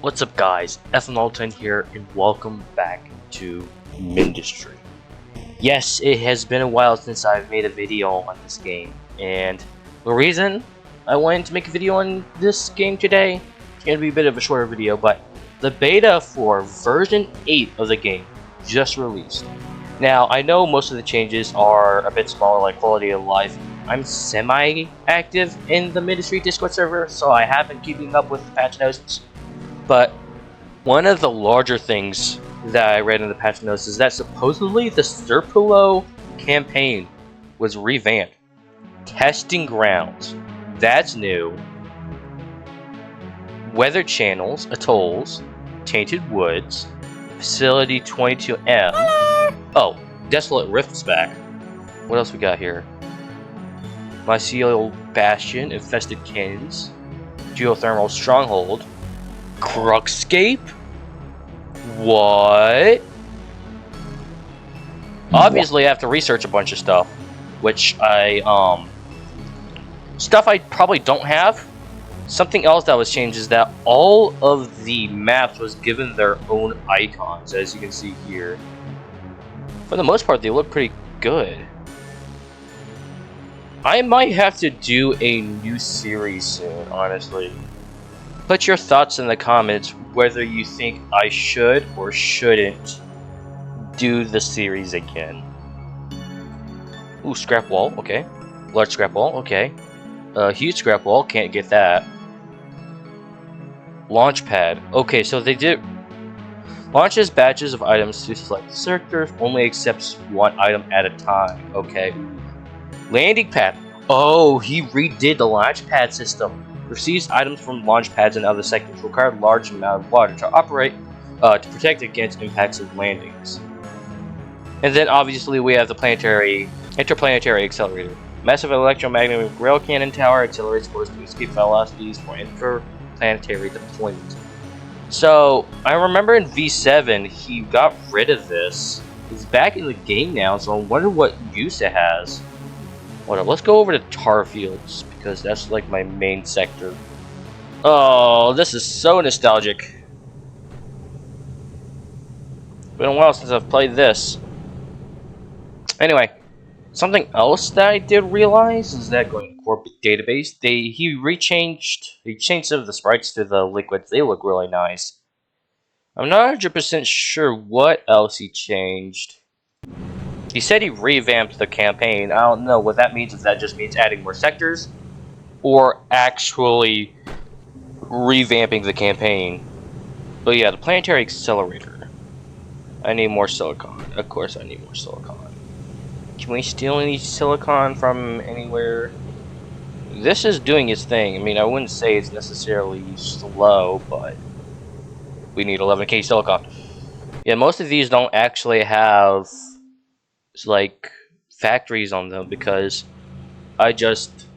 What's up guys, Ethanol10 here and welcome back to Mindustry. Yes, it has been a while since I've made a video on this game, and the reason I wanted to make a video on this game today, it's going to be a bit of a shorter video, but the beta for version 8 of the game just released. Now, I know most of the changes are a bit smaller, like quality of life. I'm semi-active in the Mindustry Discord server, so I have been keeping up with the patch notes. But one of the larger things that I read in the patch notes is that supposedly the Serpullo campaign was revamped. Testing grounds, that's new. Weather channels, atolls, tainted woods, facility 22M. Oh, Desolate Rift's back. What else we got here? Mycelial Bastion, Infested Canyons, Geothermal Stronghold, Cruxscape? What? Obviously I have to research a bunch of stuff, which stuff I probably don't have. Something else that was changed is that all of the maps was given their own icons, as you can see here. For the most part, they look pretty good. I might have to do a new series soon, honestly. Put your thoughts in the comments whether you think I should or shouldn't do the series again. Ooh, scrap wall, okay. Large scrap wall, okay. Huge scrap wall, can't get that. Launch pad, okay, so they did... Launches batches of items to select sectors, only accepts one item at a time, okay. Landing pad, oh, he redid the launch pad system. Receives items from launch pads and other sectors. Require a large amount of water to operate to protect against impacts of landings. And then obviously we have the interplanetary accelerator. Massive electromagnetic rail cannon tower accelerates course to escape velocities for interplanetary deployment. So I remember in V7 he got rid of this. It's back in the game now, so I wonder what use it has. Hold up, let's go over to tar fields, because that's like my main sector. Oh, this is so nostalgic. Been a while since I've played this. Anyway, something else that I did realize is that going to corporate database, he changed some of the sprites to the liquids. They look really nice. I'm not 100% sure what else he changed. He said he revamped the campaign. I don't know what that means, if that just means adding more sectors, or actually revamping the campaign. But yeah, the planetary accelerator. I need more silicon. Of course I need more silicon. Can we steal any silicon from anywhere? This is doing its thing. I mean, I wouldn't say it's necessarily slow, but we need 11k silicon. Yeah, most of these don't actually have like factories on them, because I just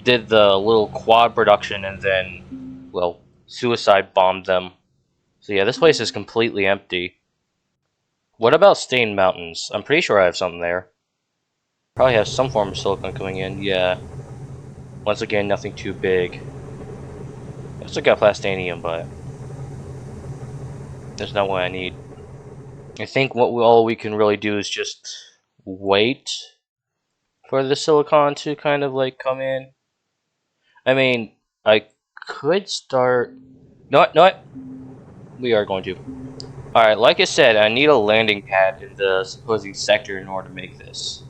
did the little quad production and then, well, suicide bombed them. So yeah, this place is completely empty. What about Stained Mountains? I'm pretty sure I have something there. Probably have some form of silicon coming in, yeah. Once again, nothing too big. I still got plastanium, but there's not what I need. I think all we can really do is just wait for the silicon to kind of like come in. I mean, I could start... No, we are going to. Alright, like I said, I need a landing pad in the supposing sector in order to make this.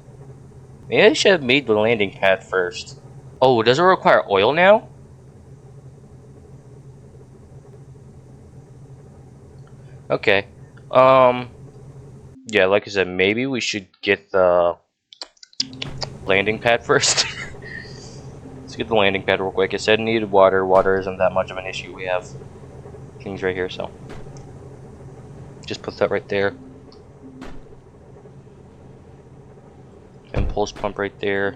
Maybe I should have made the landing pad first. Oh, does it require oil now? Okay. Yeah, like I said, maybe we should get the landing pad first. Let's get the landing pad real quick. I said needed water. Water isn't that much of an issue. We have things right here, so just put that right there. Impulse pump right there.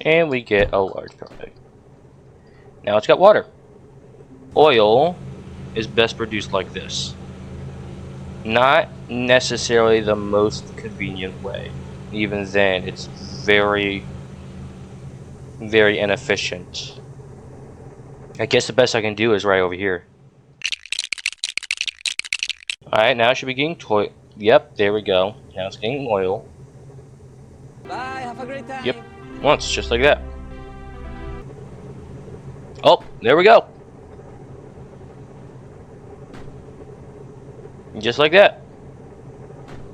And we get a large product. Now it's got water. Oil is best produced like this. Not necessarily the most convenient way. even then, it's very, very inefficient. I guess the best I can do is right over here. Alright, now it should be getting toy. Yep, there we go. Now it's getting oil. Bye, have a great time. Yep, once, just like that. Oh, there we go. Just like that.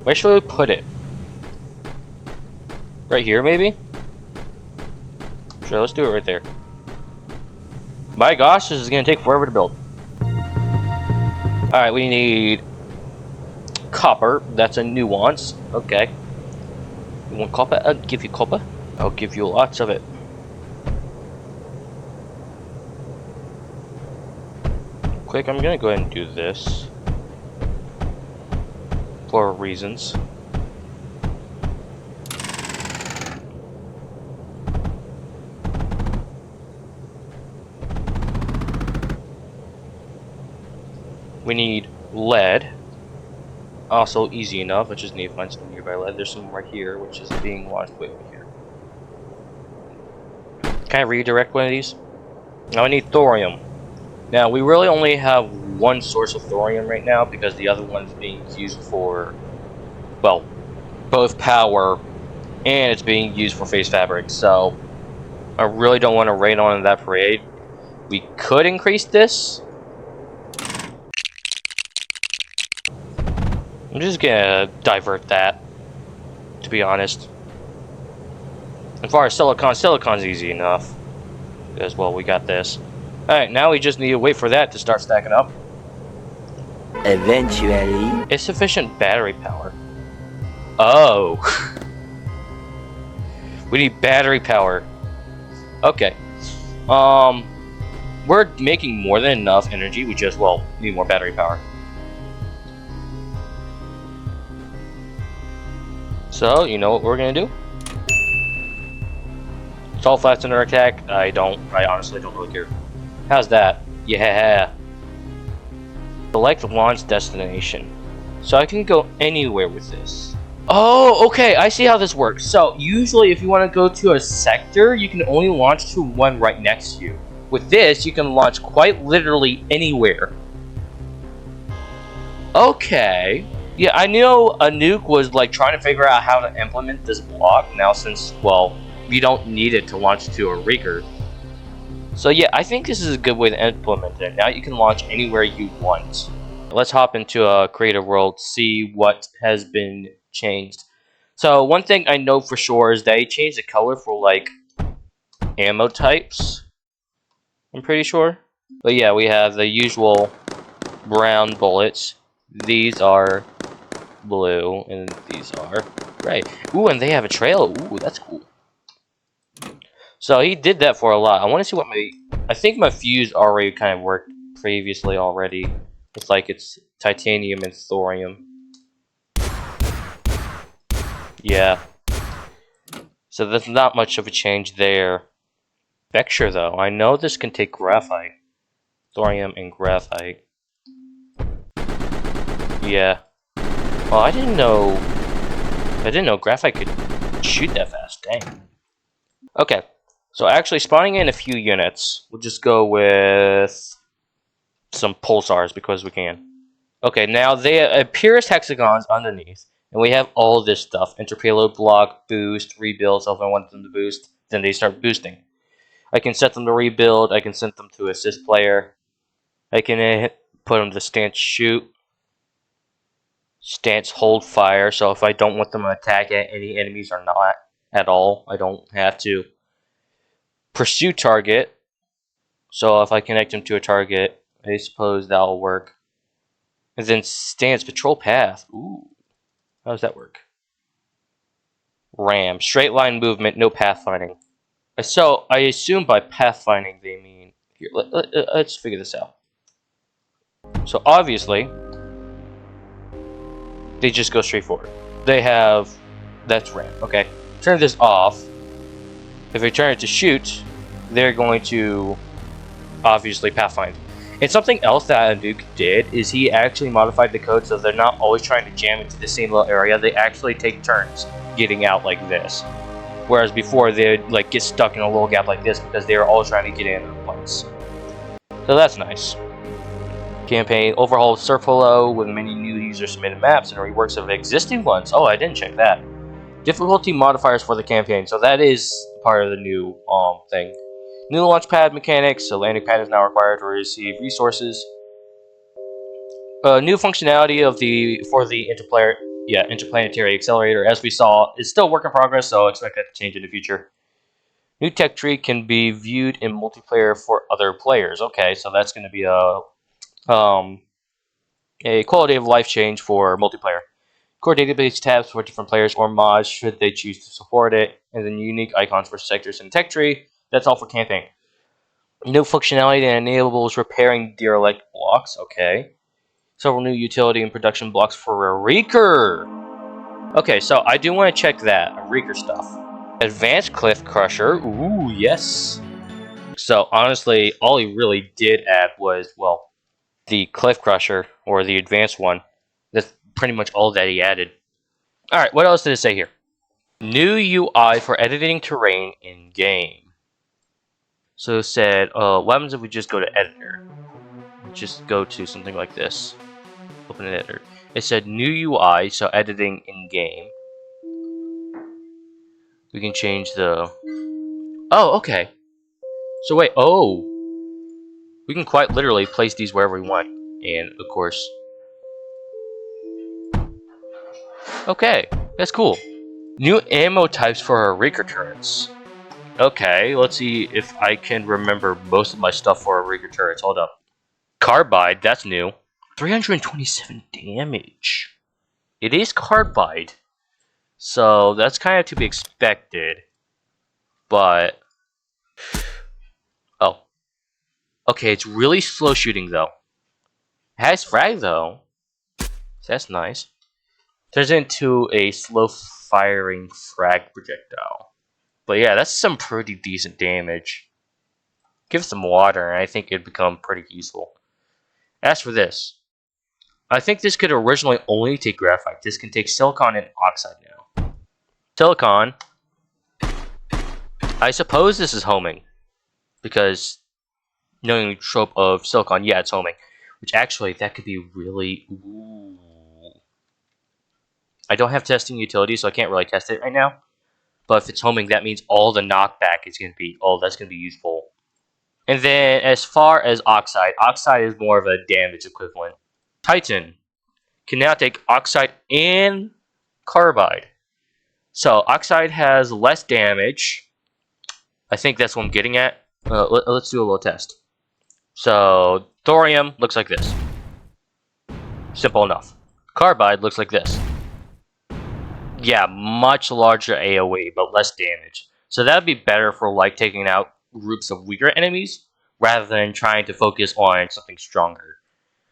Where should we put it? Right here, maybe? Sure, let's do it right there. My gosh, this is gonna take forever to build. Alright, we need copper. That's a nuance. Okay. You want copper? I'll give you copper. I'll give you lots of it. Quick, I'm gonna go ahead and do this. For reasons. We need lead. Also easy enough. I just need to find some nearby lead. There's some right here, which is being launched way over here. Can I redirect one of these? Now I need thorium. Now we really only have one source of thorium right now because the other one's being used for, well, both power and it's being used for phase fabric. So I really don't want to rain on that parade. We could increase this. I'm just gonna divert that, to be honest. As far as silicon, silicon's easy enough. Because, well, we got this. Alright, now we just need to wait for that to start stacking up. Eventually. Insufficient battery power. Oh. We need battery power. Okay. We're making more than enough energy. We just, well, need more battery power. So, you know what we're gonna do? Assault flats under attack. I honestly don't really care. How's that? Yeah. Select launch destination. So I can go anywhere with this. Oh, okay, I see how this works. So, usually if you want to go to a sector, you can only launch to one right next to you. With this, you can launch quite literally anywhere. Okay. Yeah, I know a nuke was like trying to figure out how to implement this block. Now since, well, you don't need it to launch to a rigger. So yeah, I think this is a good way to implement it. Now you can launch anywhere you want. Let's hop into a creative world, see what has been changed. So one thing I know for sure is they changed the color for like ammo types. I'm pretty sure. But yeah, we have the usual brown bullets. These are blue, and these are gray. Ooh, and they have a trail. Ooh, that's cool. So he did that for a lot. I want to see what I think my fuse already kind of worked previously already. It's like it's titanium and thorium. Yeah. So there's not much of a change there. Vecture, though. I know this can take graphite. Thorium and graphite. Yeah. Well, I didn't know graphite could shoot that fast. Dang. Okay. So actually spawning in a few units. We'll just go with some pulsars because we can. Okay, now they appear as hexagons underneath. And we have all this stuff. Interpayload block, boost, rebuild. So if I want them to boost, then they start boosting. I can set them to rebuild. I can set them to assist player. I can put them to stance shoot. Stance hold fire. So if I don't want them to attack any enemies or not at all, I don't have to. Pursue target. So if I connect them to a target, I suppose that'll work. And then stance patrol path. Ooh. How does that work? Ram. Straight line movement, no pathfinding. So, I assume by pathfinding they mean... Here, let's figure this out. So, obviously, they just go straight forward. They have... That's ram. Okay. Turn this off. If I turn it to shoot, they're going to obviously pathfind. And something else that Duke did is he actually modified the code so they're not always trying to jam into the same little area. They actually take turns. getting out like this. Whereas before they'd like get stuck in a little gap like this because they were all trying to get in at once. So that's nice. Campaign overhaul Surf Hello with many new user submitted maps and reworks of existing ones. Oh, I didn't check that. Difficulty modifiers for the campaign. So that is part of the new thing. New launchpad mechanics. So landing pad is now required to receive resources. New functionality of for the interplanetary accelerator, as we saw, is still work in progress, so expect that to change in the future. New tech tree can be viewed in multiplayer for other players. Okay, so that's going to be a quality of life change for multiplayer. Core database tabs for different players or mods should they choose to support it, and then unique icons for sectors in tech tree. That's all for camping. New functionality that enables repairing derelict blocks. Okay. Several new utility and production blocks for a Reeker. Okay, so I do want to check that Reeker stuff. Advanced Cliff Crusher. Ooh, yes. So honestly, all he really did add was, well, the Cliff Crusher, or the advanced one. That's pretty much all that he added. Alright, what else did it say here? New UI for editing terrain in game. So it said, what happens if we just go to editor? Just go to something like this. Open an editor. It said new UI, so editing in game. We can change the... Oh, okay. So wait, we can quite literally place these wherever we want. And, of course... Okay, that's cool. New ammo types for our Reeker turrets. Okay, let's see if I can remember most of my stuff for our Reeker turrets. Hold up. Carbide, that's new. 327 damage. It is carbide. So, that's kind of to be expected. But... Oh. Okay, it's really slow shooting, though. It has frag, though. So that's nice. Turns into a slow firing frag projectile. But yeah, that's some pretty decent damage. Give it some water, and I think it'd become pretty useful. As for this, I think this could originally only take graphite. This can take silicon and oxide now. Silicon, I suppose this is homing. Because knowing the trope of silicon, yeah, it's homing. Which actually, that could be really... Ooh. I don't have testing utility, so I can't really test it right now. But if it's homing, that means all the knockback is going to be... Oh, that's going to be useful. And then, as far as oxide, oxide is more of a damage equivalent. Titan can now take oxide and carbide. So, oxide has less damage. I think that's what I'm getting at. Let's do a little test. So, thorium looks like this. Simple enough. Carbide looks like this. Yeah, much larger AoE, but less damage. So that would be better for like taking out groups of weaker enemies, rather than trying to focus on something stronger.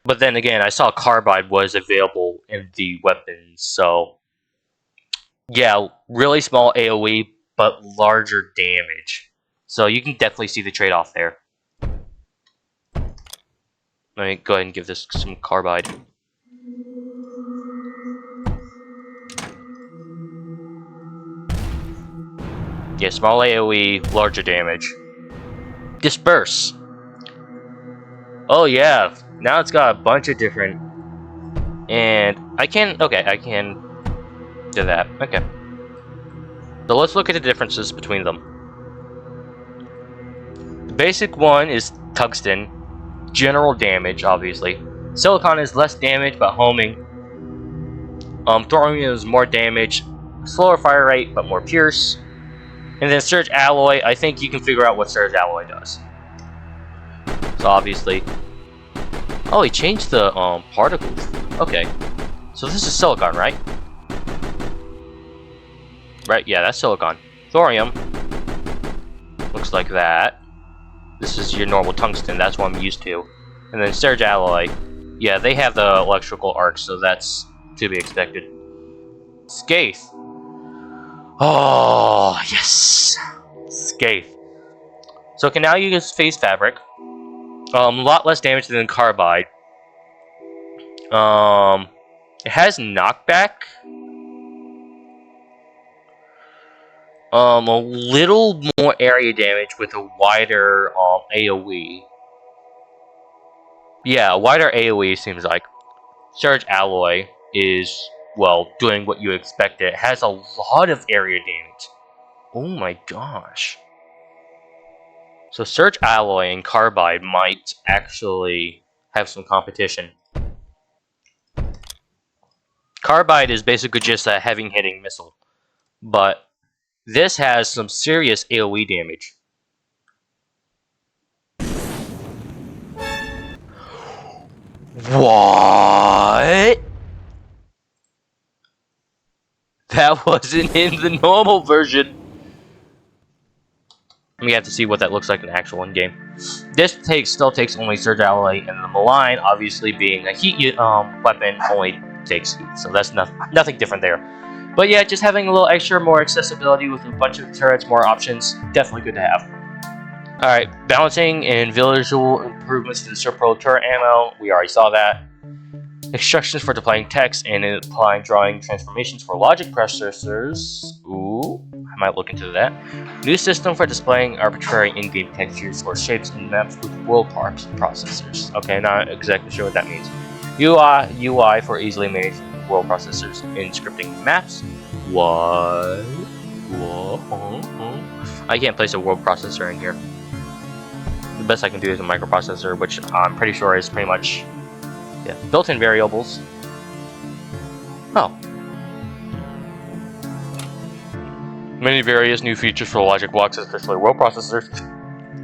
But then again, I saw Carbide was available in the weapons, so... Yeah, really small AoE, but larger damage. So you can definitely see the trade-off there. Let me go ahead and give this some Carbide. Yeah, small AoE, larger damage. Disperse. Oh yeah, now it's got a bunch of different... And I can do that. Okay. So let's look at the differences between them. The basic one is tungsten. General damage, obviously. Silicon is less damage, but homing. Thorium is more damage, slower fire rate, but more pierce. And then Surge Alloy, I think you can figure out what Surge Alloy does. So obviously... Oh, he changed the particles. Okay. So this is silicon, right? Right, yeah, that's silicon. Thorium looks like that. This is your normal tungsten, that's what I'm used to. And then Surge Alloy, yeah, they have the electrical arc, so that's to be expected. Scathe. Oh, yes! Scathe. So it can now use Phase Fabric. A lot less damage than Carbide. It has knockback. A little more area damage with a wider AoE. Yeah, a wider AoE seems like. Surge Alloy is, well, doing what you expect. It has a lot of area damage. Oh my gosh. So Surge Alloy and Carbide might actually have some competition. Carbide is basically just a heavy hitting missile, but this has some serious AoE damage. What? That wasn't in the normal version. We have to see what that looks like in actual in-game. This still takes only Surge Alloy, and the Malign, obviously being a heat weapon, only takes heat. So that's nothing different there. But yeah, just having a little extra, more accessibility with a bunch of turrets, more options, definitely good to have. Alright, balancing and visual improvements to the Serpro turret ammo, we already saw that. Instructions for deploying text and applying drawing transformations for logic processors. Ooh, I might look into that. New system for displaying arbitrary in-game textures or shapes in maps with world processors. Okay, not exactly sure what that means. UI for easily managed world processors in scripting maps. What? Whoa. I can't place a world processor in here. The best I can do is a microprocessor, which I'm pretty sure is pretty much, yeah, built-in variables. Oh. Many various new features for logic blocks, especially world processors,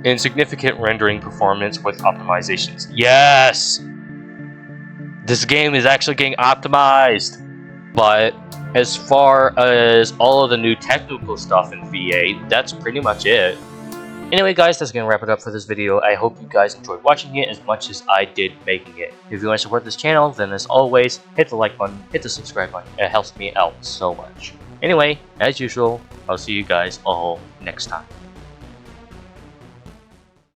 and significant rendering performance with optimizations. Yes! This game is actually getting optimized! But as far as all of the new technical stuff in V8, that's pretty much it. Anyway guys, that's gonna wrap it up for this video. I hope you guys enjoyed watching it as much as I did making it. If you want to support this channel, then as always, hit the like button, hit the subscribe button. It helps me out so much. Anyway, as usual, I'll see you guys all next time.